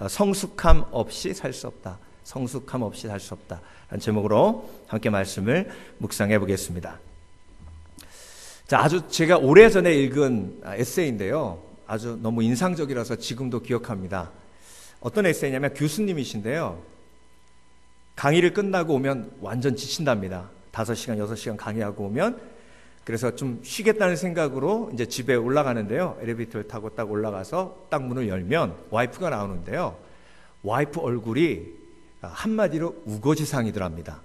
성숙함 없이 살 수 없다. 성숙함 없이 살 수 없다. 라는 제목으로 함께 말씀을 묵상해 보겠습니다. 자, 아주 제가 오래전에 읽은 에세이인데요. 아주 너무 인상적이라서 지금도 기억합니다. 어떤 에세이냐면 교수님이신데요. 강의를 끝나고 오면 완전 지친답니다. 5시간, 6시간 강의하고 오면. 그래서 좀 쉬겠다는 생각으로 이제 집에 올라가는데요. 엘리베이터를 타고 딱 올라가서 딱 문을 열면 와이프가 나오는데요. 와이프 얼굴이 한마디로 우거지상이더랍니다.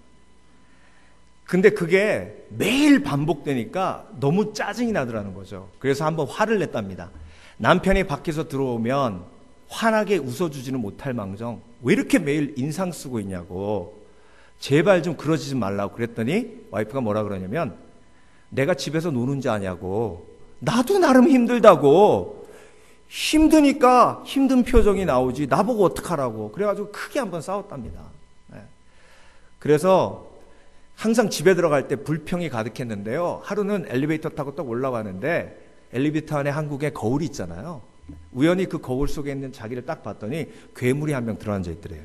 근데 그게 매일 반복되니까 너무 짜증이 나더라는 거죠. 그래서 한번 화를 냈답니다. 남편이 밖에서 들어오면 환하게 웃어주지는 못할 망정 왜 이렇게 매일 인상 쓰고 있냐고, 제발 좀 그러지 좀 말라고 그랬더니 와이프가 뭐라 그러냐면, 내가 집에서 노는 줄 아냐고, 나도 나름 힘들다고, 힘드니까 힘든 표정이 나오지 나보고 어떡하라고. 그래가지고 크게 한번 싸웠답니다. 그래서 항상 집에 들어갈 때 불평이 가득했는데요. 하루는 엘리베이터 타고 딱 올라가는데 엘리베이터 안에 한국에 거울이 있잖아요. 우연히 그 거울 속에 있는 자기를 딱 봤더니 괴물이 한 명 들어앉아 있더래요.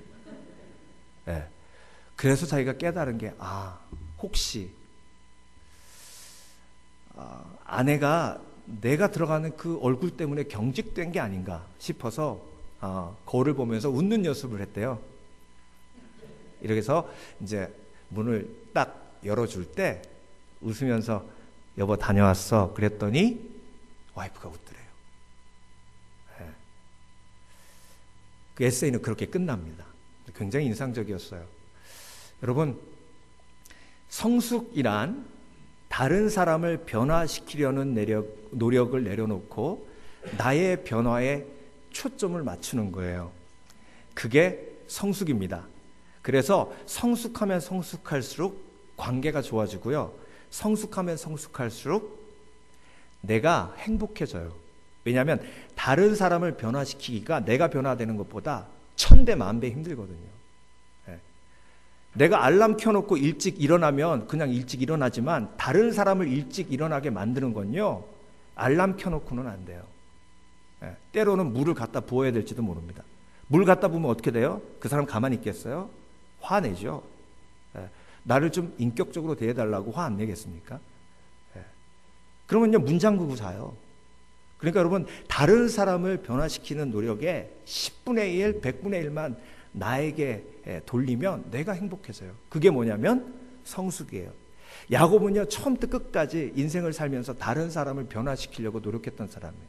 그래서 자기가 깨달은 게, 혹시 아내가 내가 들어가는 그 얼굴 때문에 경직된 게 아닌가 싶어서 거울을 보면서 웃는 연습을 했대요. 이렇게 해서 이제 문을 딱 열어줄 때 웃으면서 여보 다녀왔어 그랬더니 와이프가 웃더래요. 그 에세이는 그렇게 끝납니다. 굉장히 인상적이었어요. 여러분, 성숙이란 다른 사람을 변화시키려는 노력을 내려놓고 나의 변화에 초점을 맞추는 거예요. 그게 성숙입니다. 그래서 성숙하면 성숙할수록 관계가 좋아지고요. 성숙하면 성숙할수록 내가 행복해져요. 왜냐하면 다른 사람을 변화시키기가 내가 변화되는 것보다 1000배 만배 힘들거든요. 내가 알람 켜놓고 일찍 일어나면 그냥 일찍 일어나지만 다른 사람을 일찍 일어나게 만드는 건요, 알람 켜놓고는 안 돼요. 때로는 물을 갖다 부어야 될지도 모릅니다. 물 갖다 부으면 어떻게 돼요? 그 사람 가만히 있겠어요? 화내죠. 나를 좀 인격적으로 대해달라고 화 안 내겠습니까? 그러면요, 문 잠그고 자요. 그러니까 여러분, 다른 사람을 변화시키는 노력에 10분의 1, 100분의 1만 나에게 돌리면 내가 행복해져요. 그게 뭐냐면 성숙이에요. 야곱은요, 처음부터 끝까지 인생을 살면서 다른 사람을 변화시키려고 노력했던 사람이에요.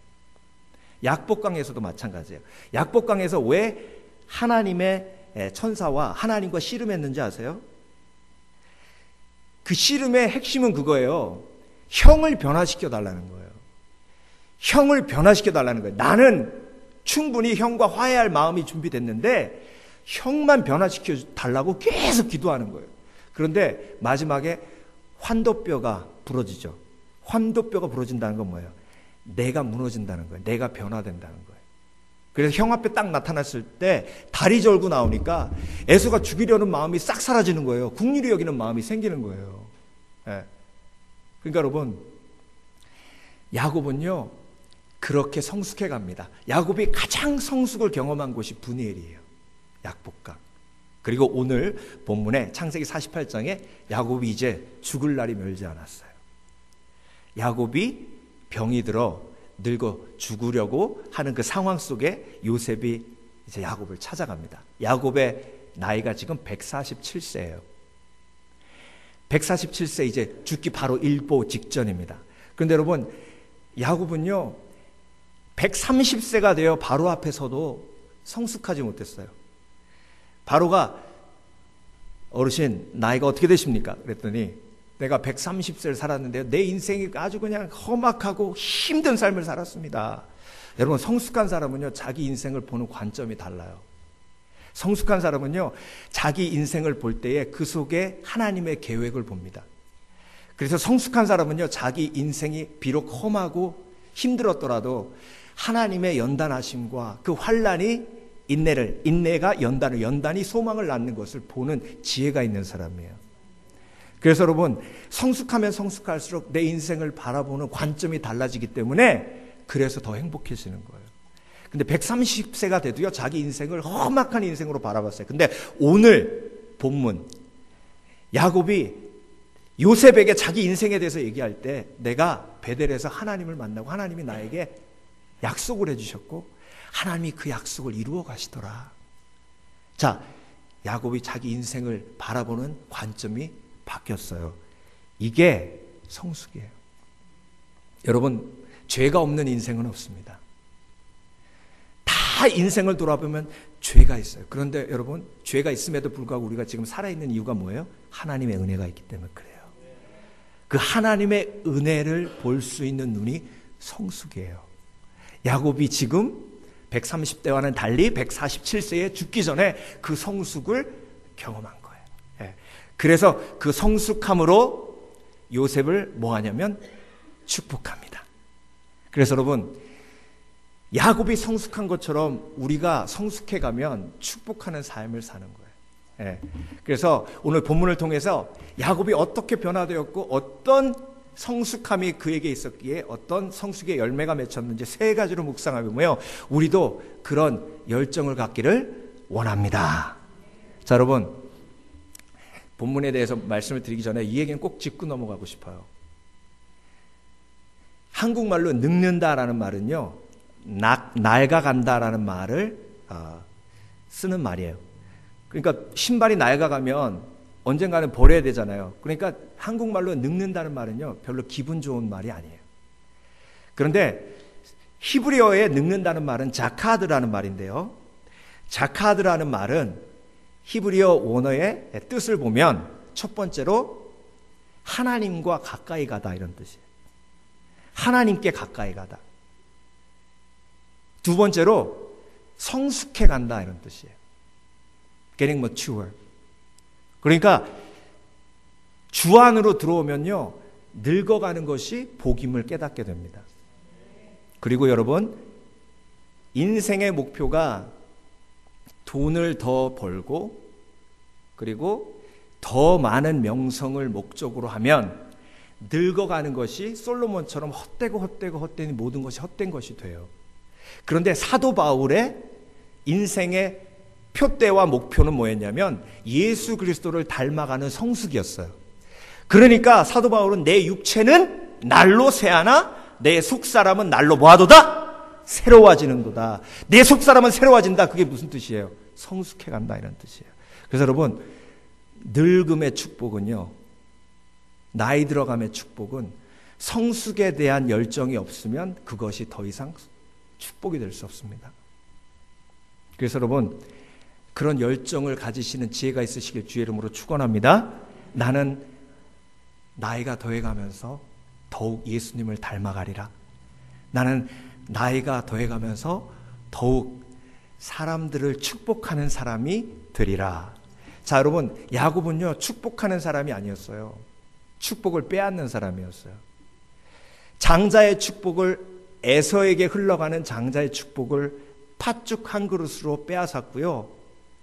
약복강에서도 마찬가지예요. 약복강에서 왜 하나님의 천사와 하나님과 씨름했는지 아세요? 그 씨름의 핵심은 그거예요. 형을 변화시켜 달라는 거예요. 형을 변화시켜 달라는 거예요. 나는 충분히 형과 화해할 마음이 준비됐는데 형만 변화시켜 달라고 계속 기도하는 거예요. 그런데 마지막에 환도뼈가 부러지죠. 환도뼈가 부러진다는 건 뭐예요? 내가 무너진다는 거예요. 내가 변화된다는 거예요. 그래서 형 앞에 딱 나타났을 때 다리 절고 나오니까 에서가 죽이려는 마음이 싹 사라지는 거예요. 긍휼히 여기는 마음이 생기는 거예요. 그러니까 여러분, 야곱은요 그렇게 성숙해 갑니다. 야곱이 가장 성숙을 경험한 곳이 브니엘이에요. 약복강. 그리고 오늘 본문에 창세기 48장에 야곱이 이제 죽을 날이 멀지 않았어요. 야곱이 병이 들어 늙어 죽으려고 하는 그 상황 속에 요셉이 이제 야곱을 찾아갑니다. 야곱의 나이가 지금 147세예요. 147세 이제 죽기 바로 일보 직전입니다. 그런데 여러분, 야곱은요 130세가 되어 바로 앞에서도 성숙하지 못했어요. 바로가 어르신 나이가 어떻게 되십니까? 그랬더니 내가 130세를 살았는데요, 내 인생이 아주 그냥 험악하고 힘든 삶을 살았습니다. 여러분, 성숙한 사람은요 자기 인생을 보는 관점이 달라요. 성숙한 사람은요 자기 인생을 볼 때에 그 속에 하나님의 계획을 봅니다. 그래서 성숙한 사람은요 자기 인생이 비록 험하고 힘들었더라도 하나님의 연단하심과 그 환난이 인내가 연단을, 연단이 소망을 낳는 것을 보는 지혜가 있는 사람이에요. 그래서 여러분, 성숙하면 성숙할수록 내 인생을 바라보는 관점이 달라지기 때문에 그래서 더 행복해지는 거예요. 근데 130세가 돼도요, 자기 인생을 험악한 인생으로 바라봤어요. 근데 오늘 본문, 야곱이 요셉에게 자기 인생에 대해서 얘기할 때, 내가 베델에서 하나님을 만나고 하나님이 나에게 약속을 해주셨고 하나님이 그 약속을 이루어 가시더라. 자, 야곱이 자기 인생을 바라보는 관점이 바뀌었어요. 이게 성숙이에요. 여러분, 죄가 없는 인생은 없습니다. 다 인생을 돌아보면 죄가 있어요. 그런데 여러분, 죄가 있음에도 불구하고 우리가 지금 살아있는 이유가 뭐예요? 하나님의 은혜가 있기 때문에 그래요. 그 하나님의 은혜를 볼 수 있는 눈이 성숙이에요. 야곱이 지금 130대와는 달리 147세에 죽기 전에 그 성숙을 경험한 거예요. 예. 그래서 그 성숙함으로 요셉을 뭐 하냐면 축복합니다. 그래서 여러분, 야곱이 성숙한 것처럼 우리가 성숙해 가면 축복하는 삶을 사는 거예요. 예. 그래서 오늘 본문을 통해서 야곱이 어떻게 변화되었고 어떤 성숙함이 그에게 있었기에 어떤 성숙의 열매가 맺혔는지 세 가지로 묵상하면요, 우리도 그런 열정을 갖기를 원합니다. 자, 여러분, 본문에 대해서 말씀을 드리기 전에 이 얘기는 꼭 짚고 넘어가고 싶어요. 한국말로 늙는다라는 말은요, 낡아간다라는 말을 쓰는 말이에요. 그러니까 신발이 낡아가면 언젠가는 버려야 되잖아요. 그러니까 한국말로 늙는다는 말은요, 별로 기분 좋은 말이 아니에요. 그런데 히브리어에 늙는다는 말은 자카드라는 말인데요, 자카드라는 말은 히브리어 원어의 뜻을 보면 첫 번째로 하나님과 가까이 가다, 이런 뜻이에요. 하나님께 가까이 가다. 두 번째로 성숙해 간다, 이런 뜻이에요. Getting mature. 그러니까 주 안으로 들어오면요, 늙어가는 것이 복임을 깨닫게 됩니다. 그리고 여러분, 인생의 목표가 돈을 더 벌고 그리고 더 많은 명성을 목적으로 하면 늙어가는 것이 솔로몬처럼 헛되니 모든 것이 헛된 것이 돼요. 그런데 사도 바울의 인생의 표대와 목표는 뭐였냐면 예수 그리스도를 닮아가는 성숙이었어요. 그러니까 사도 바울은 내 육체는 날로 새하나 내 속사람은 날로 뭐하도다? 새로워지는도다. 내 속사람은 새로워진다. 그게 무슨 뜻이에요? 성숙해 간다, 이런 뜻이에요. 그래서 여러분, 늙음의 축복은요, 나이 들어감의 축복은 성숙에 대한 열정이 없으면 그것이 더 이상 축복이 될 수 없습니다. 그래서 여러분, 그런 열정을 가지시는 지혜가 있으시길 주의 이름으로 축원합니다. 나는 나이가 더해가면서 더욱 예수님을 닮아가리라. 나는 나이가 더해가면서 더욱 사람들을 축복하는 사람이 되리라. 자, 여러분, 야곱은요, 축복하는 사람이 아니었어요. 축복을 빼앗는 사람이었어요. 장자의 축복을, 에서에게 흘러가는 장자의 축복을 팥죽 한 그릇으로 빼앗았고요.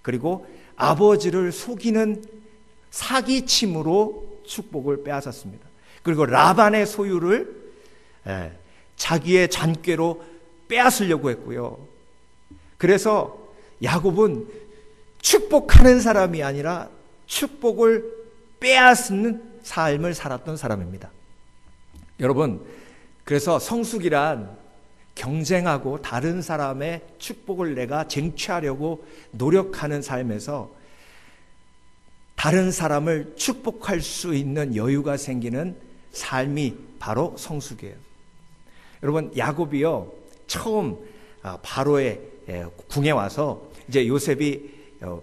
그리고 아버지를 속이는 사기침으로 축복을 빼앗았습니다. 그리고 라반의 소유를 자기의 잔꾀로 빼앗으려고 했고요. 그래서 야곱은 축복하는 사람이 아니라 축복을 빼앗는 삶을 살았던 사람입니다. 여러분, 그래서 성숙이란 경쟁하고 다른 사람의 축복을 내가 쟁취하려고 노력하는 삶에서 다른 사람을 축복할 수 있는 여유가 생기는 삶이 바로 성숙이에요. 여러분, 야곱이요, 처음 바로의 궁에 와서 이제 요셉이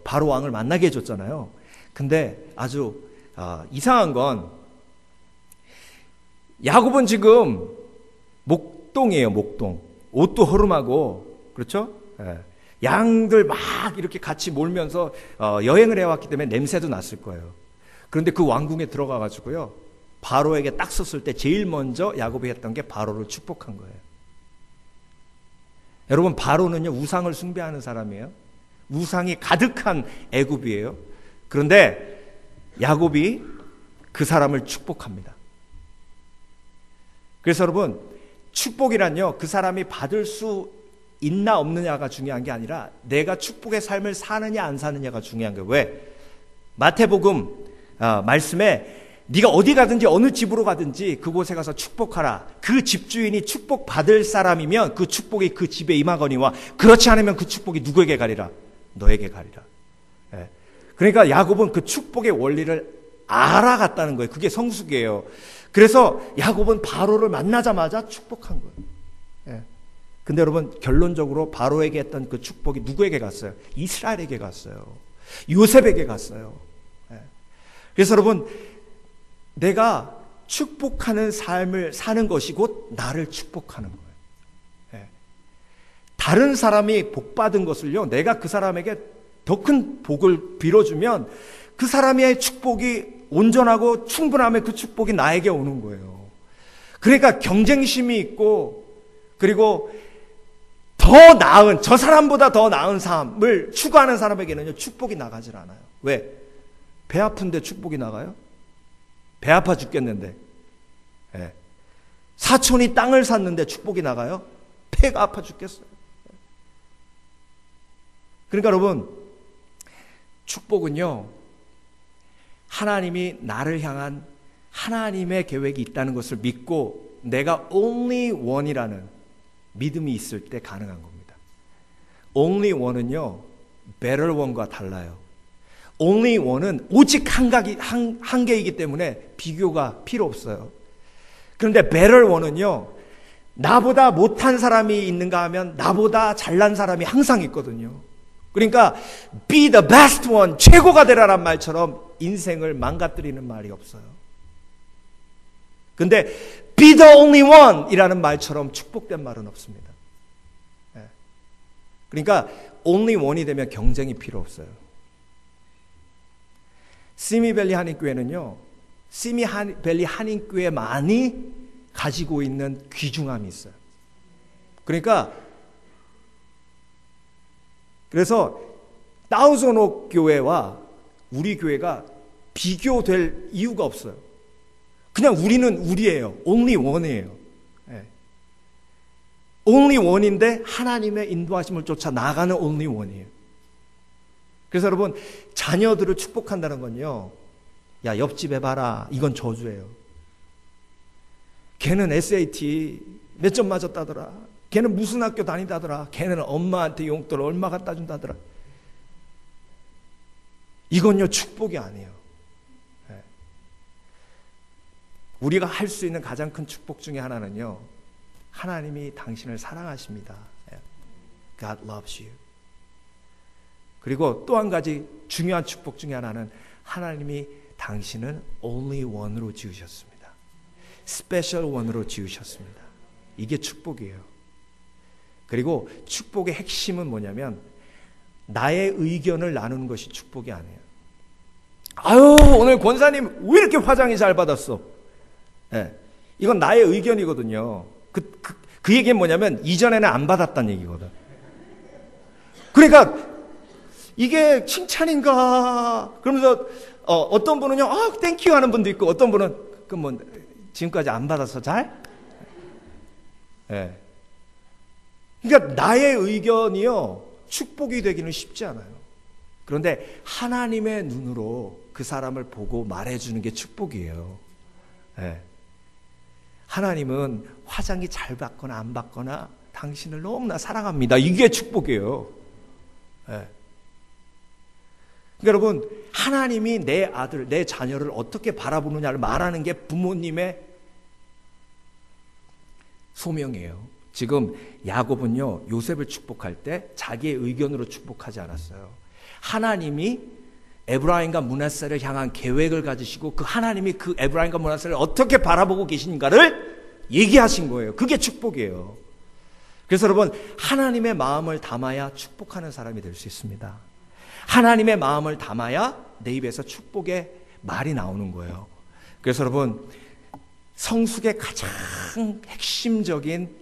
바로 왕을 만나게 해줬잖아요. 근데 아주 이상한 건 야곱은 지금 목동이에요, 목동. 옷도 허름하고, 그렇죠? 양들 막 이렇게 같이 몰면서 여행을 해왔기 때문에 냄새도 났을 거예요. 그런데 그 왕궁에 들어가가지고요, 바로에게 딱 섰을 때 제일 먼저 야곱이 했던 게 바로를 축복한 거예요. 여러분, 바로는요, 우상을 숭배하는 사람이에요. 우상이 가득한 애굽이에요. 그런데 야곱이 그 사람을 축복합니다. 그래서 여러분, 축복이란요, 그 사람이 받을 수 있나 없느냐가 중요한 게 아니라 내가 축복의 삶을 사느냐 안 사느냐가 중요한 거예요. 왜? 마태복음 말씀에 네가 어디 가든지 어느 집으로 가든지 그곳에 가서 축복하라. 그 집주인이 축복받을 사람이면 그 축복이 그 집에 임하거니와 그렇지 않으면 그 축복이 누구에게 가리라? 너에게 가리라. 예. 그러니까 야곱은 그 축복의 원리를 알아갔다는 거예요. 그게 성숙이에요. 그래서 야곱은 바로를 만나자마자 축복한 거예요. 예. 근데 여러분 결론적으로 바로에게 했던 그 축복이 누구에게 갔어요? 이스라엘에게 갔어요. 요셉에게 갔어요. 예. 그래서 여러분 내가 축복하는 삶을 사는 것이 곧 나를 축복하는 거예요. 예. 다른 사람이 복받은 것을요, 내가 그 사람에게 더 큰 복을 빌어주면 그 사람의 축복이 온전하고 충분하면 그 축복이 나에게 오는 거예요. 그러니까 경쟁심이 있고, 그리고 더 나은, 저 사람보다 더 나은 삶을 추구하는 사람에게는요, 축복이 나가질 않아요. 왜? 배 아픈데 축복이 나가요? 배 아파 죽겠는데. 예. 사촌이 땅을 샀는데 축복이 나가요? 배가 아파 죽겠어요. 그러니까 여러분, 축복은요, 하나님이 나를 향한 하나님의 계획이 있다는 것을 믿고 내가 only one이라는 믿음이 있을 때 가능한 겁니다. only one은요, better one과 달라요. only one은 오직 한 개이기 때문에 비교가 필요 없어요. 그런데 better one은요, 나보다 못한 사람이 있는가 하면 나보다 잘난 사람이 항상 있거든요. 그러니까 be the best one, 최고가 되라란 말처럼 인생을 망가뜨리는 말이 없어요. 근데 be the only one 이라는 말처럼 축복된 말은 없습니다. 그러니까 only one이 되면 경쟁이 필요 없어요. 시미밸리 한인교회는요, 시미밸리 한인교회만이 가지고 있는 귀중함이 있어요. 그래서 다우존옥 교회와 우리 교회가 비교될 이유가 없어요. 그냥 우리는 우리예요. only one이에요. 네. only one인데 하나님의 인도하심을 쫓아 나가는 only one이에요. 그래서 여러분, 자녀들을 축복한다는 건요, 야, 옆집에 봐라, 이건 저주예요. 걔는 SAT 몇 점 맞았다더라. 걔는 무슨 학교 다니다더라. 걔는 엄마한테 용돈을 얼마 갖다 준다더라. 이건요, 축복이 아니에요. 네. 우리가 할 수 있는 가장 큰 축복 중에 하나는요, 하나님이 당신을 사랑하십니다. God loves you. 그리고 또 한 가지 중요한 축복 중에 하나는 하나님이 당신은 only one으로 지으셨습니다. special one으로 지으셨습니다. 이게 축복이에요. 그리고 축복의 핵심은 뭐냐면 나의 의견을 나누는 것이 축복이 아니에요. 아유, 오늘 권사님 왜 이렇게 화장이 잘 받았어? 네. 이건 나의 의견이거든요. 그 얘기는 뭐냐면 이전에는 안 받았다는 얘기거든. 그러니까 이게 칭찬인가? 그러면서 어떤 분은요, 아, 땡큐 하는 분도 있고, 어떤 분은 뭐 지금까지 안 받아서 잘? 네. 그러니까 나의 의견이요, 축복이 되기는 쉽지 않아요. 그런데 하나님의 눈으로 그 사람을 보고 말해주는 게 축복이에요. 네. 하나님은 화장이 잘 받거나 안 받거나 당신을 너무나 사랑합니다. 이게 축복이에요. 네. 그러니까 여러분, 하나님이 내 아들, 내 자녀를 어떻게 바라보느냐를 말하는 게 부모님의 소명이에요. 지금 야곱은요, 요셉을 축복할 때 자기의 의견으로 축복하지 않았어요. 하나님이 에브라임과 므낫세를 향한 계획을 가지시고 그 하나님이 그 에브라임과 므낫세를 어떻게 바라보고 계신가를 얘기하신 거예요. 그게 축복이에요. 그래서 여러분, 하나님의 마음을 담아야 축복하는 사람이 될 수 있습니다. 하나님의 마음을 담아야 내 입에서 축복의 말이 나오는 거예요. 그래서 여러분, 성숙의 가장 핵심적인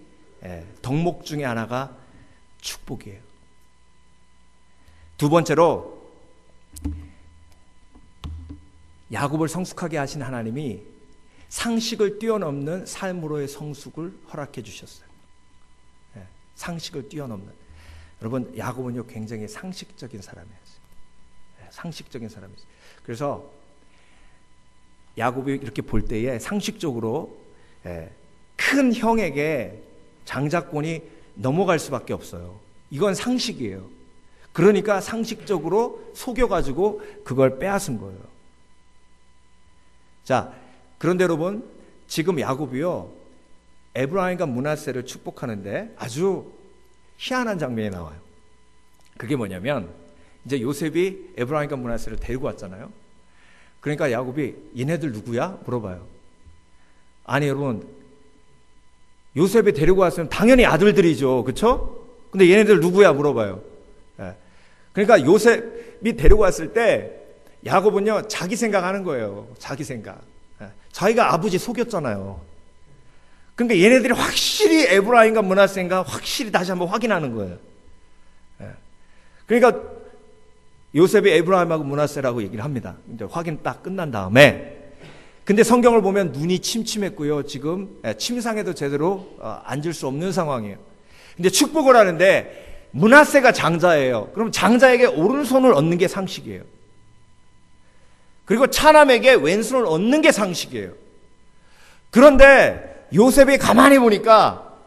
덕목 중에 하나가 축복이에요. 두 번째로, 야곱을 성숙하게 하신 하나님이 상식을 뛰어넘는 삶으로의 성숙을 허락해 주셨어요. 상식을 뛰어넘는. 여러분, 야곱은요 굉장히 상식적인 사람이었어요. 상식적인 사람이었어요. 그래서 야곱이 이렇게 볼 때에 상식적으로 큰 형에게 장자권이 넘어갈 수밖에 없어요. 이건 상식이에요. 그러니까 상식적으로 속여가지고 그걸 빼앗은 거예요. 자, 그런데 여러분, 지금 야곱이요 에브라임과 므낫세를 축복하는데 아주 희한한 장면이 나와요. 그게 뭐냐면, 이제 요셉이 에브라임과 므낫세를 데리고 왔잖아요. 그러니까 야곱이 얘네들 누구야? 물어봐요. 아니 여러분, 요셉이 데리고 왔으면 당연히 아들들이죠, 그렇죠? 근데 얘네들 누구야? 물어봐요. 그러니까 요셉이 데리고 왔을 때 야곱은요 자기 생각하는 거예요. 자기 생각. 자기가 아버지 속였잖아요. 그러니까 얘네들이 확실히 에브라임과 므낫세인가 확실히 다시 한번 확인하는 거예요. 그러니까 요셉이 에브라임하고 므낫세라고 얘기를 합니다. 이제 확인 딱 끝난 다음에, 근데 성경을 보면 눈이 침침했고요. 지금 침상에도 제대로 앉을 수 없는 상황이에요. 근데 축복을 하는데 므낫세가 장자예요. 그럼 장자에게 오른손을 얻는 게 상식이에요. 그리고 차남에게 왼손을 얻는 게 상식이에요. 그런데 요셉이 가만히 보니까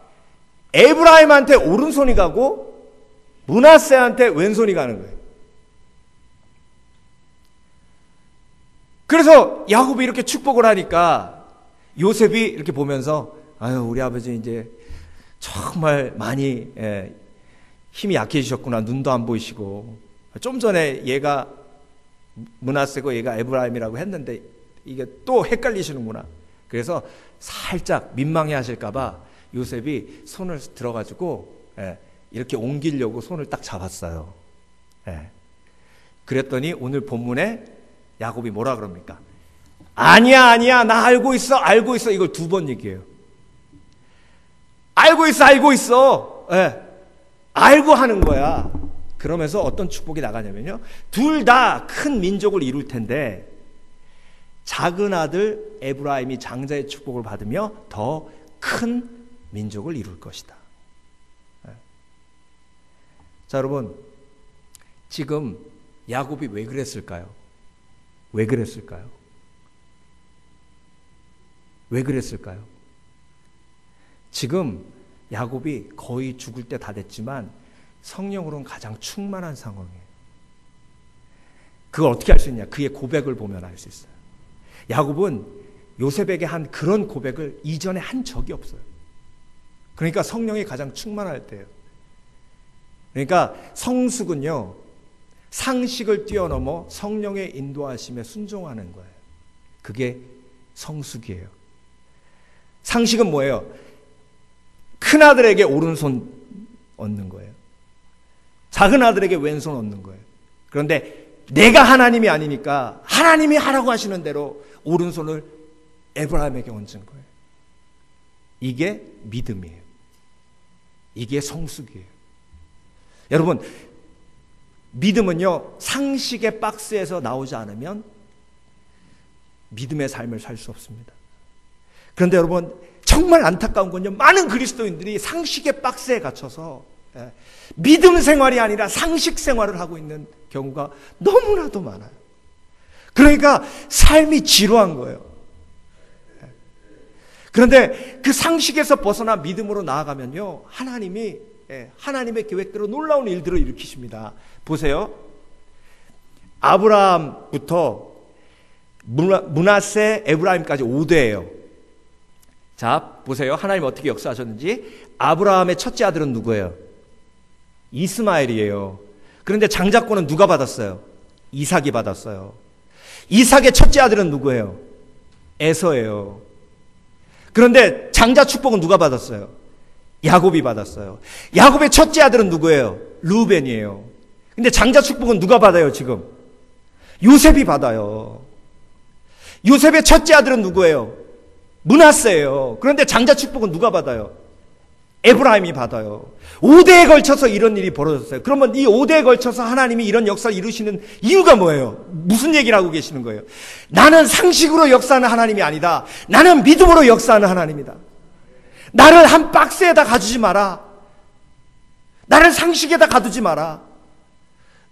에브라임한테 오른손이 가고 므낫세한테 왼손이 가는 거예요. 그래서 야곱이 이렇게 축복을 하니까 요셉이 이렇게 보면서, 아유, 우리 아버지 이제 정말 많이 힘이 약해지셨구나. 눈도 안 보이시고. 좀 전에 얘가 므낫세고 얘가 에브라임이라고 했는데 이게 또 헷갈리시는구나. 그래서 살짝 민망해 하실까봐 요셉이 손을 들어가지고 이렇게 옮기려고 손을 딱 잡았어요. 그랬더니 오늘 본문에 야곱이 뭐라 그럽니까? 아니야, 나 알고 있어. 이걸 2번 얘기해요. 알고 있어. 알고 하는 거야. 그러면서 어떤 축복이 나가냐면요, 둘 다 큰 민족을 이룰 텐데 작은 아들 에브라임이 장자의 축복을 받으며 더 큰 민족을 이룰 것이다. 자, 여러분, 지금 야곱이 왜 그랬을까요? 왜 그랬을까요? 지금 야곱이 거의 죽을 때 다 됐지만 성령으로는 가장 충만한 상황이에요. 그걸 어떻게 알 수 있냐? 그의 고백을 보면 알 수 있어요. 야곱은 요셉에게 한 그런 고백을 이전에 한 적이 없어요. 그러니까 성령이 가장 충만할 때예요. 그러니까 성숙은요, 상식을 뛰어넘어 성령의 인도하심에 순종하는 거예요. 그게 성숙이에요. 상식은 뭐예요? 큰아들에게 오른손 얻는 거예요. 작은 아들에게 왼손 얻는 거예요. 그런데 내가 하나님이 아니니까 하나님이 하라고 하시는 대로 오른손을 에브라임에게 얹은 거예요. 이게 믿음이에요. 이게 성숙이에요. 여러분, 믿음은요, 상식의 박스에서 나오지 않으면 믿음의 삶을 살 수 없습니다. 그런데 여러분, 정말 안타까운 건요, 많은 그리스도인들이 상식의 박스에 갇혀서 믿음 생활이 아니라 상식 생활을 하고 있는 경우가 너무나도 많아요. 그러니까 삶이 지루한 거예요. 그런데 그 상식에서 벗어나 믿음으로 나아가면요, 하나님의 계획대로 놀라운 일들을 일으키십니다. 보세요. 아브라함부터 므낫세, 에브라임까지 5대예요. 자, 보세요. 하나님 어떻게 역사하셨는지. 아브라함의 첫째 아들은 누구예요? 이스마엘이에요. 그런데 장자권은 누가 받았어요? 이삭이 받았어요. 이삭의 첫째 아들은 누구예요? 에서예요. 그런데 장자 축복은 누가 받았어요? 야곱이 받았어요. 야곱의 첫째 아들은 누구예요? 르우벤이에요. 근데 장자 축복은 누가 받아요, 지금? 요셉이 받아요. 요셉의 첫째 아들은 누구예요? 므낫세예요. 그런데 장자 축복은 누가 받아요? 에브라임이 받아요. 5대에 걸쳐서 이런 일이 벌어졌어요. 그러면 이 5대에 걸쳐서 하나님이 이런 역사를 이루시는 이유가 뭐예요? 무슨 얘기를 하고 계시는 거예요? 나는 상식으로 역사하는 하나님이 아니다. 나는 믿음으로 역사하는 하나님이다. 나를 한 박스에다 가두지 마라. 나를 상식에다 가두지 마라.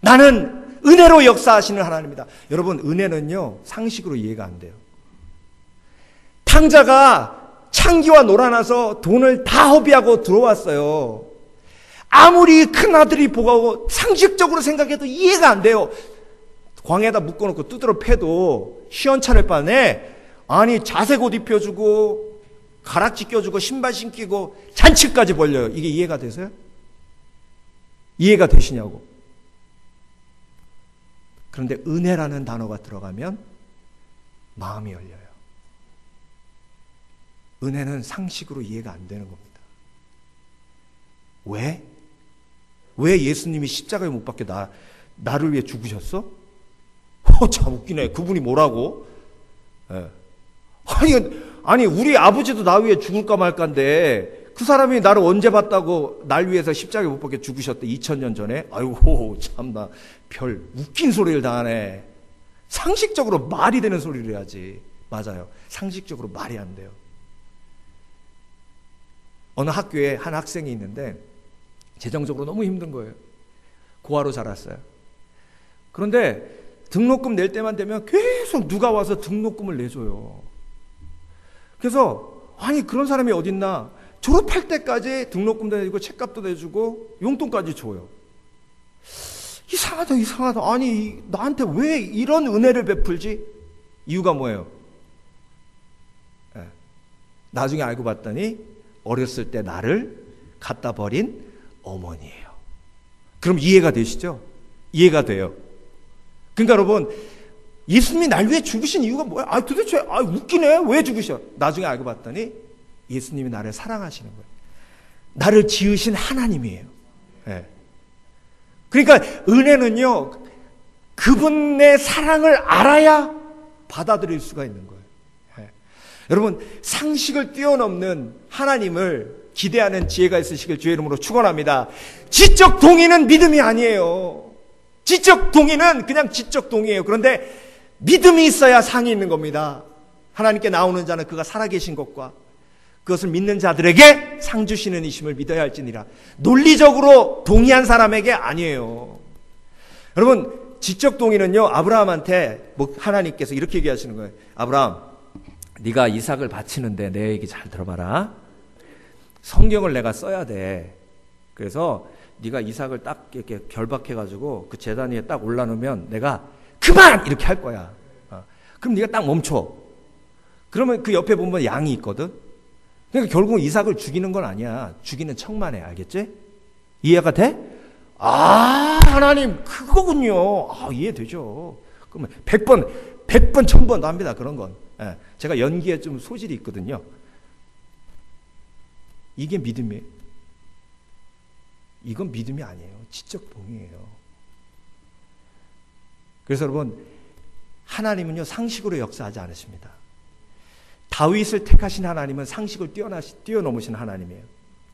나는 은혜로 역사하시는 하나님이다. 여러분, 은혜는요, 상식으로 이해가 안 돼요. 탕자가 창기와 놀아나서 돈을 다 허비하고 들어왔어요. 아무리 큰 아들이 보고 상식적으로 생각해도 이해가 안 돼요. 광에다 묶어놓고 두드러 패도 시원찮을 바에 아니 자색 옷 입혀주고 가락지 껴주고 신발 신기고 잔치까지 벌려요. 이게 이해가 되세요? 이해가 되시냐고. 그런데 은혜라는 단어가 들어가면 마음이 열려요. 은혜는 상식으로 이해가 안 되는 겁니다. 왜? 왜 예수님이 십자가에 못 박혀 나를 위해 죽으셨어? 참 웃기네. 그분이 뭐라고? 네. 아니 우리 아버지도 나 위해 죽을까 말까인데 그 사람이 나를 언제 봤다고 날 위해서 십자가에 못 박혀 죽으셨대. 2000년 전에. 아이고 참나 별 웃긴 소리를 다 하네. 상식적으로 말이 되는 소리를 해야지. 맞아요. 상식적으로 말이 안 돼요. 어느 학교에 한 학생이 있는데 재정적으로 너무 힘든 거예요. 고아로 자랐어요. 그런데 등록금 낼 때만 되면 계속 누가 와서 등록금을 내줘요. 그래서 아니 그런 사람이 어딨나. 졸업할 때까지 등록금도 내주고 책값도 내주고 용돈까지 줘요. 이상하다. 아니 나한테 왜 이런 은혜를 베풀지? 이유가 뭐예요? 나중에 알고 봤더니 어렸을 때 나를 갖다 버린 어머니예요. 그럼 이해가 되시죠? 이해가 돼요. 그러니까 여러분, 예수님이 날 위해 죽으신 이유가 뭐야? 도대체 웃기네. 왜 죽으셔? 나중에 알고 봤더니 예수님이 나를 사랑하시는 거예요. 나를 지으신 하나님이에요. 네. 그러니까 은혜는요, 그분의 사랑을 알아야 받아들일 수가 있는 거예요. 네. 여러분, 상식을 뛰어넘는 하나님을 기대하는 지혜가 있으시길 주의 이름으로 축원합니다. 지적 동의는 믿음이 아니에요. 지적 동의는 그냥 지적 동의예요. 그런데 믿음이 있어야 상이 있는 겁니다. 하나님께 나오는 자는 그가 살아계신 것과 그것을 믿는 자들에게 상 주시는 이심을 믿어야 할지니라. 논리적으로 동의한 사람에게 아니에요. 여러분, 지적 동의는요, 아브라함한테 하나님께서 이렇게 얘기하시는 거예요. 아브라함, 네가 이삭을 바치는데 내 얘기 잘 들어봐라. 성경을 내가 써야 돼. 그래서 네가 이삭을 딱 이렇게 결박해가지고 그 제단 위에 딱 올라놓으면 내가 그만! 이렇게 할 거야. 그럼 네가 딱 멈춰. 그러면 그 옆에 보면 양이 있거든. 그러니까 결국은 이삭을 죽이는 건 아니야. 죽이는 척만 해. 알겠지? 이해가 돼? 하나님 그거군요. 이해되죠. 그러면 100번, 1000번도 합니다. 그런 건. 제가 연기에 좀 소질이 있거든요. 이게 믿음이에요. 이건 믿음이 아니에요. 지적 동의예요. 그래서 여러분, 하나님은요, 상식으로 역사하지 않으십니다. 다윗을 택하신 하나님은 상식을 뛰어넘으신 하나님이에요.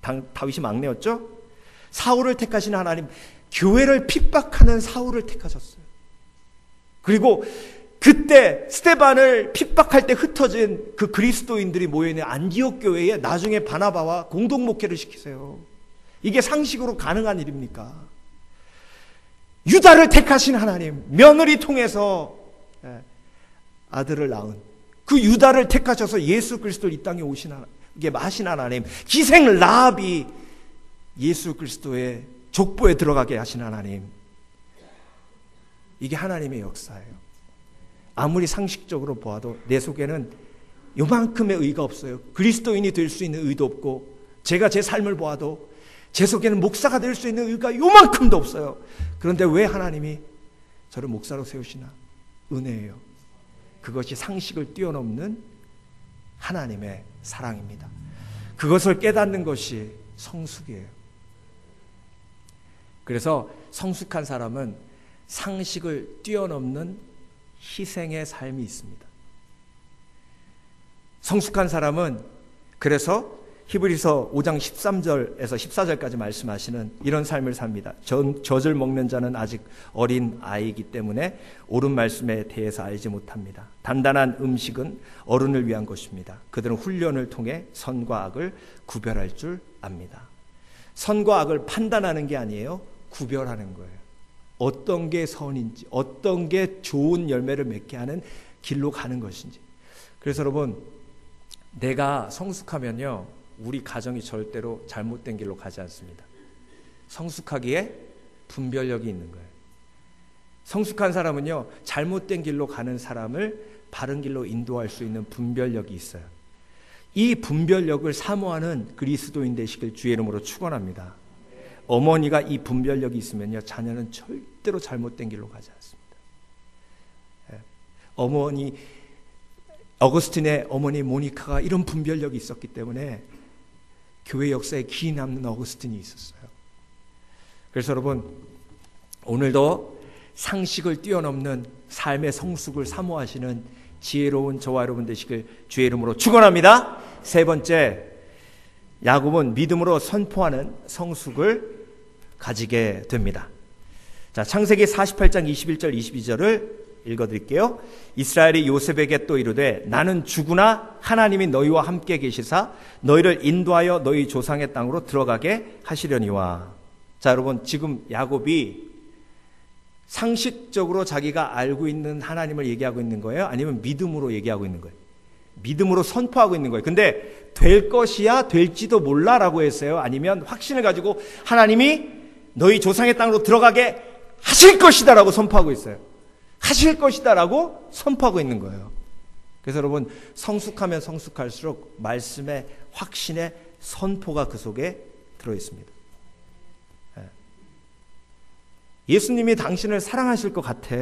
다윗이 막내였죠? 사울을 택하신 하나님, 교회를 핍박하는 사울을 택하셨어요. 그리고 그때 스데반을 핍박할 때 흩어진 그 그리스도인들이 모여있는 안디옥 교회에 나중에 바나바와 공동 목회를 시키세요. 이게 상식으로 가능한 일입니까? 유다를 택하신 하나님, 며느리 통해서 아들을 낳은 그 유다를 택하셔서 예수 그리스도를 이 땅에 하신 하나님, 기생 라합이 예수 그리스도의 족보에 들어가게 하신 하나님, 이게 하나님의 역사예요. 아무리 상식적으로 보아도 내 속에는 요만큼의 의가 없어요. 그리스도인이 될 수 있는 의도 없고, 제가 제 삶을 보아도 제 속에는 목사가 될 수 있는 의가 요만큼도 없어요. 그런데 왜 하나님이 저를 목사로 세우시나? 은혜예요. 그것이 상식을 뛰어넘는 하나님의 사랑입니다. 그것을 깨닫는 것이 성숙이에요. 그래서 성숙한 사람은 상식을 뛰어넘는 희생의 삶이 있습니다. 성숙한 사람은 그래서 히브리서 5장 13절에서 14절까지 말씀하시는 이런 삶을 삽니다. 젖을 먹는 자는 아직 어린 아이이기 때문에 옳은 말씀에 대해서 알지 못합니다. 단단한 음식은 어른을 위한 것입니다. 그들은 훈련을 통해 선과 악을 구별할 줄 압니다. 선과 악을 판단하는 게 아니에요. 구별하는 거예요. 어떤 게 선인지, 어떤 게 좋은 열매를 맺게 하는 길로 가는 것인지. 그래서 여러분, 내가 성숙하면요, 우리 가정이 절대로 잘못된 길로 가지 않습니다. 성숙하기에 분별력이 있는 거예요. 성숙한 사람은요, 잘못된 길로 가는 사람을 바른 길로 인도할 수 있는 분별력이 있어요. 이 분별력을 사모하는 그리스도인 되시길 주의 이름으로 축원합니다. 어머니가 이 분별력이 있으면요, 자녀는 절대로 잘못된 길로 가지 않습니다. 어거스틴의 어머니 모니카가 이런 분별력이 있었기 때문에 교회 역사에 기 남는 어거스틴이 있었어요. 그래서 여러분, 오늘도 상식을 뛰어넘는 삶의 성숙을 사모하시는 지혜로운 저와 여러분 되시길 주의 이름으로 축원합니다. 세 번째, 야곱은 믿음으로 선포하는 성숙을 가지게 됩니다. 자, 창세기 48장 21절 22절을 읽어드릴게요. 이스라엘이 요셉에게 또 이르되 나는 죽으나 하나님이 너희와 함께 계시사 너희를 인도하여 너희 조상의 땅으로 들어가게 하시려니와. 자, 여러분, 지금 야곱이 상식적으로 자기가 알고 있는 하나님을 얘기하고 있는 거예요? 아니면 믿음으로 얘기하고 있는 거예요? 믿음으로 선포하고 있는 거예요. 근데 될 것이야 될지도 몰라라고 했어요? 아니면 확신을 가지고 하나님이 너희 조상의 땅으로 들어가게 하실 것이다라고 선포하고 있어요? 하실 것이다라고 선포하고 있는 거예요. 그래서 여러분, 성숙하면 성숙할수록 말씀의 확신의 선포가 그 속에 들어있습니다. 예수님이 당신을 사랑하실 것 같아.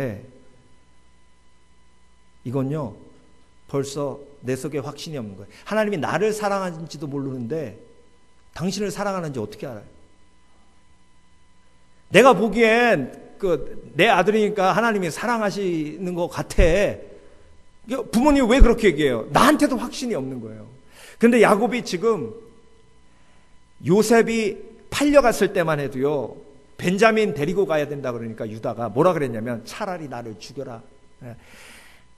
이건요, 벌써 내 속에 확신이 없는 거예요. 하나님이 나를 사랑하는지도 모르는데 당신을 사랑하는지 어떻게 알아요? 내가 보기엔 내 아들이니까 하나님이 사랑하시는 것 같아. 부모님이 왜 그렇게 얘기해요? 나한테도 확신이 없는 거예요. 근데 야곱이 지금 요셉이 팔려갔을 때만 해도요, 벤자민 데리고 가야 된다 그러니까 유다가 뭐라 그랬냐면 차라리 나를 죽여라.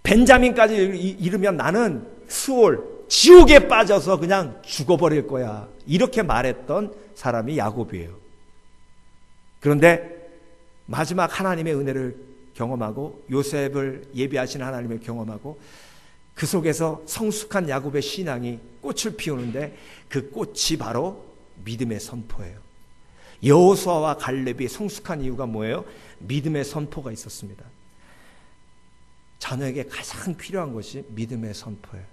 벤자민까지 이르면 나는 수올, 지옥에 빠져서 그냥 죽어버릴 거야. 이렇게 말했던 사람이 야곱이에요. 그런데 마지막 하나님의 은혜를 경험하고 요셉을 예비하신 하나님을 경험하고 그 속에서 성숙한 야곱의 신앙이 꽃을 피우는데 그 꽃이 바로 믿음의 선포예요. 여호수아와 갈렙이 성숙한 이유가 뭐예요? 믿음의 선포가 있었습니다. 자녀에게 가장 필요한 것이 믿음의 선포예요.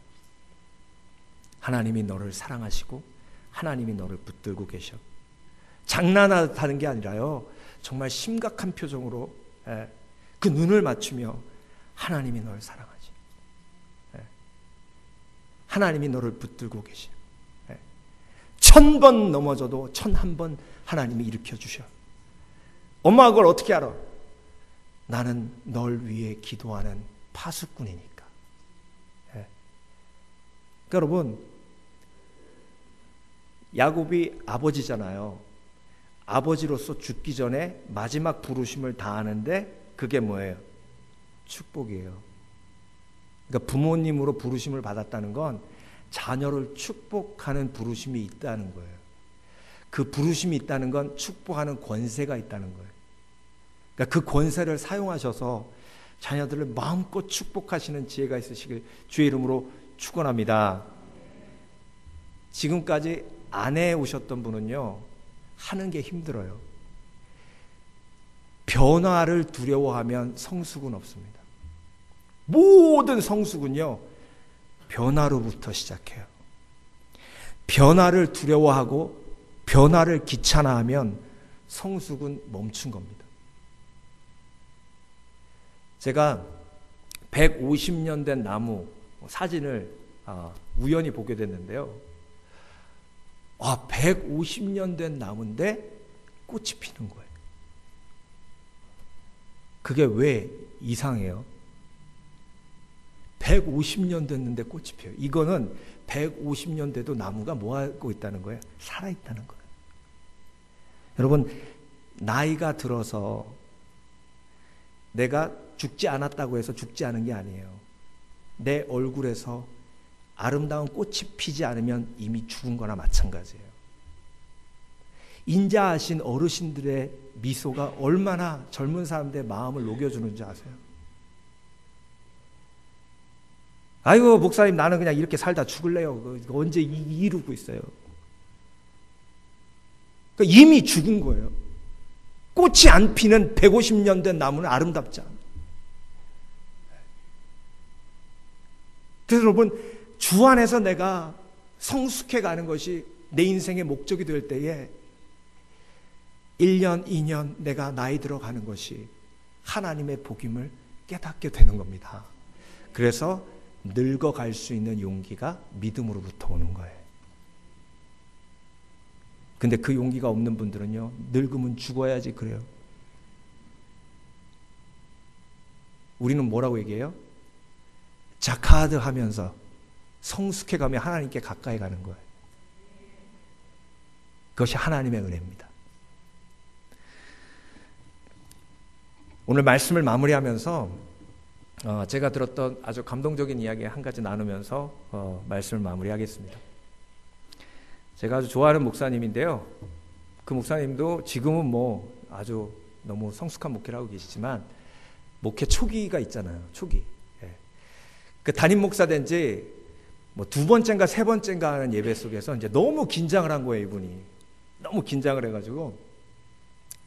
하나님이 너를 사랑하시고 하나님이 너를 붙들고 계셔. 장난하는 게 아니라요, 정말 심각한 표정으로 그 눈을 맞추며 하나님이 너를 사랑하지. 하나님이 너를 붙들고 계셔. 1000번 넘어져도 1001번 하나님이 일으켜 주셔. 엄마가 그걸 어떻게 알아? 나는 널 위해 기도하는 파수꾼이니까. 그러니까 여러분, 야곱이 아버지잖아요. 아버지로서 죽기 전에 마지막 부르심을 다하는데 그게 뭐예요? 축복이에요. 그러니까 부모님으로 부르심을 받았다는 건 자녀를 축복하는 부르심이 있다는 거예요. 그 부르심이 있다는 건 축복하는 권세가 있다는 거예요. 그러니까 그 권세를 사용하셔서 자녀들을 마음껏 축복하시는 지혜가 있으시길 주의 이름으로 축원합니다. 지금까지 안 해오셨던 분은요, 하는 게 힘들어요. 변화를 두려워하면 성숙은 없습니다. 모든 성숙은요, 변화로부터 시작해요. 변화를 두려워하고 변화를 귀찮아하면 성숙은 멈춘 겁니다. 제가 150년 된 나무 사진을 우연히 보게 됐는데요. 150년 된 나무인데 꽃이 피는 거예요. 그게 왜 이상해요? 150년 됐는데 꽃이 피어요. 이거는 150년 돼도 나무가 뭐 하고 있다는 거예요? 살아있다는 거예요. 여러분, 나이가 들어서 내가 죽지 않았다고 해서 죽지 않은 게 아니에요. 내 얼굴에서 아름다운 꽃이 피지 않으면 이미 죽은 거나 마찬가지예요. 인자하신 어르신들의 미소가 얼마나 젊은 사람들의 마음을 녹여주는지 아세요? 아이고 목사님 나는 그냥 이렇게 살다 죽을래요. 언제 이루고 있어요. 그러니까 이미 죽은 거예요. 꽃이 안 피는 150년 된 나무는 아름답지 않아요. 그래서 여러분 주 안에서 내가 성숙해 가는 것이 내 인생의 목적이 될 때에 1년, 2년 내가 나이 들어가는 것이 하나님의 복임을 깨닫게 되는 겁니다. 그래서 늙어갈 수 있는 용기가 믿음으로부터 오는 거예요. 근데 그 용기가 없는 분들은요, 늙으면 죽어야지 그래요. 우리는 뭐라고 얘기해요? 자카드 하면서 성숙해가며 하나님께 가까이 가는 거예요. 그것이 하나님의 은혜입니다. 오늘 말씀을 마무리하면서 제가 들었던 아주 감동적인 이야기 한 가지 나누면서 말씀을 마무리하겠습니다. 제가 아주 좋아하는 목사님인데요. 그 목사님도 지금은 뭐 아주 너무 성숙한 목회를 하고 계시지만 목회 초기가 있잖아요. 초기. 예. 그 담임 목사 된 지 뭐 2번째인가 3번째인가 하는 예배 속에서 이제 너무 긴장을 한 거예요, 이분이. 너무 긴장을 해가지고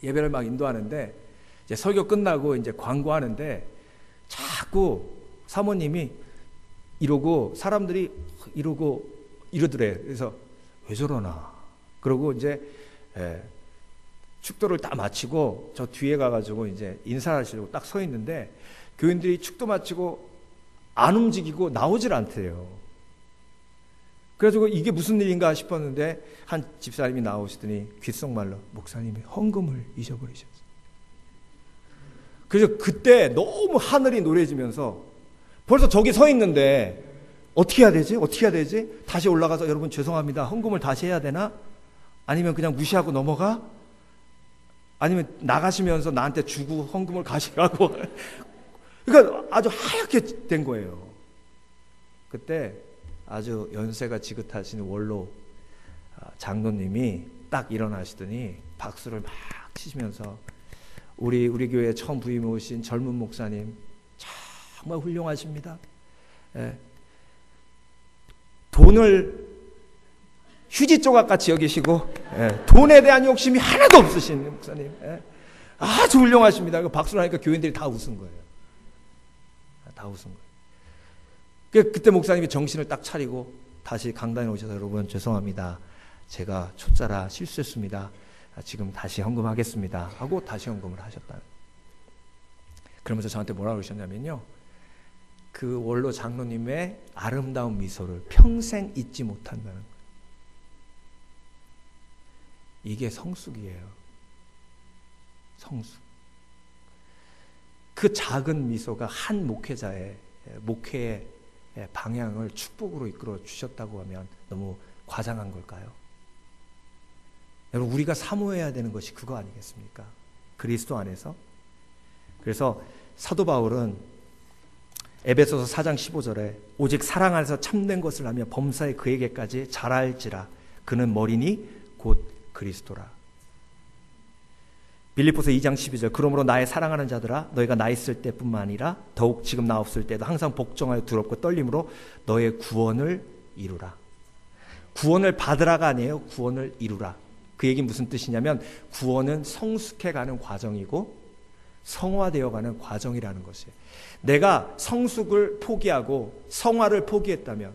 예배를 막 인도하는데 이제 설교 끝나고 이제 광고하는데 자꾸 사모님이 이러고 사람들이 이러더래. 그래서 왜 저러나. 그러고 이제 축도를 딱 마치고 저 뒤에 가가지고 이제 인사하시려고 딱 서 있는데 교인들이 축도 마치고 안 움직이고 나오질 않대요. 그래가지고 이게 무슨 일인가 싶었는데 한 집사님이 나오시더니 귓속말로 목사님이 헌금을 잊어버리셨어요. 그래서 그때 너무 하늘이 노래지면서 벌써 저기 서 있는데 어떻게 해야 되지? 어떻게 해야 되지? 다시 올라가서 여러분 죄송합니다. 헌금을 다시 해야 되나? 아니면 그냥 무시하고 넘어가? 아니면 나가시면서 나한테 주고 헌금을 가시라고. 그러니까 아주 하얗게 된 거예요. 그때 아주 연세가 지긋하신 원로 장로님이 딱 일어나시더니 박수를 막 치시면서 우리 교회에 처음 부임해 오신 젊은 목사님 정말 훌륭하십니다. 예. 돈을 휴지 조각같이 여기시고 돈에 대한 욕심이 하나도 없으신 목사님. 아주 훌륭하십니다. 박수를 하니까 교인들이 다 웃은 거예요. 다 웃은 거예요. 그때 목사님이 정신을 딱 차리고 다시 강단에 오셔서 여러분 죄송합니다. 제가 초짜라 실수했습니다. 지금 다시 헌금하겠습니다. 하고 다시 헌금을 하셨다. 그러면서 저한테 뭐라고 그러셨냐면요. 그 원로 장로님의 아름다운 미소를 평생 잊지 못한다는 거예요. 이게 성숙이에요. 성숙. 그 작은 미소가 한 목회자의 목회의 방향을 축복으로 이끌어 주셨다고 하면 너무 과장한 걸까요? 여러분 우리가 사모해야 되는 것이 그거 아니겠습니까? 그리스도 안에서. 그래서 사도 바울은 에베소서 4장 15절에 오직 사랑 안에서 참된 것을 하며 범사에 그에게까지 잘할지라 그는 머리니 곧 그리스도라. 빌립보서 2장 12절 그러므로 나의 사랑하는 자들아 너희가 나 있을 때뿐만 아니라 더욱 지금 나 없을 때도 항상 복종하여 두렵고 떨림으로 너의 구원을 이루라. 구원을 받으라가 아니에요. 구원을 이루라. 그 얘기는 무슨 뜻이냐면 구원은 성숙해가는 과정이고 성화되어가는 과정이라는 것이에요. 내가 성숙을 포기하고 성화를 포기했다면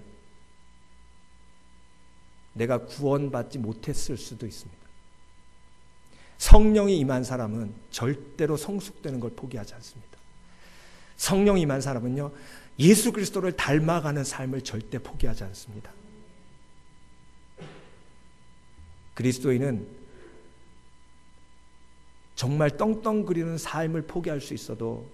내가 구원받지 못했을 수도 있습니다. 성령이 임한 사람은 절대로 성숙되는 걸 포기하지 않습니다. 성령이 임한 사람은요, 예수 그리스도를 닮아가는 삶을 절대 포기하지 않습니다. 그리스도인은 정말 떵떵거리는 삶을 포기할 수 있어도,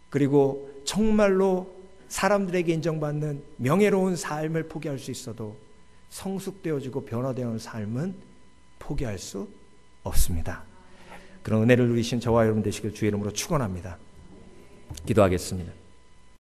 그리고 정말로 사람들에게 인정받는 명예로운 삶을 포기할 수 있어도 성숙되어지고 변화되는 삶은 포기할 수 없습니다. 그런 은혜를 누리신 저와 여러분 되시길 주의 이름으로 축원합니다. 기도하겠습니다.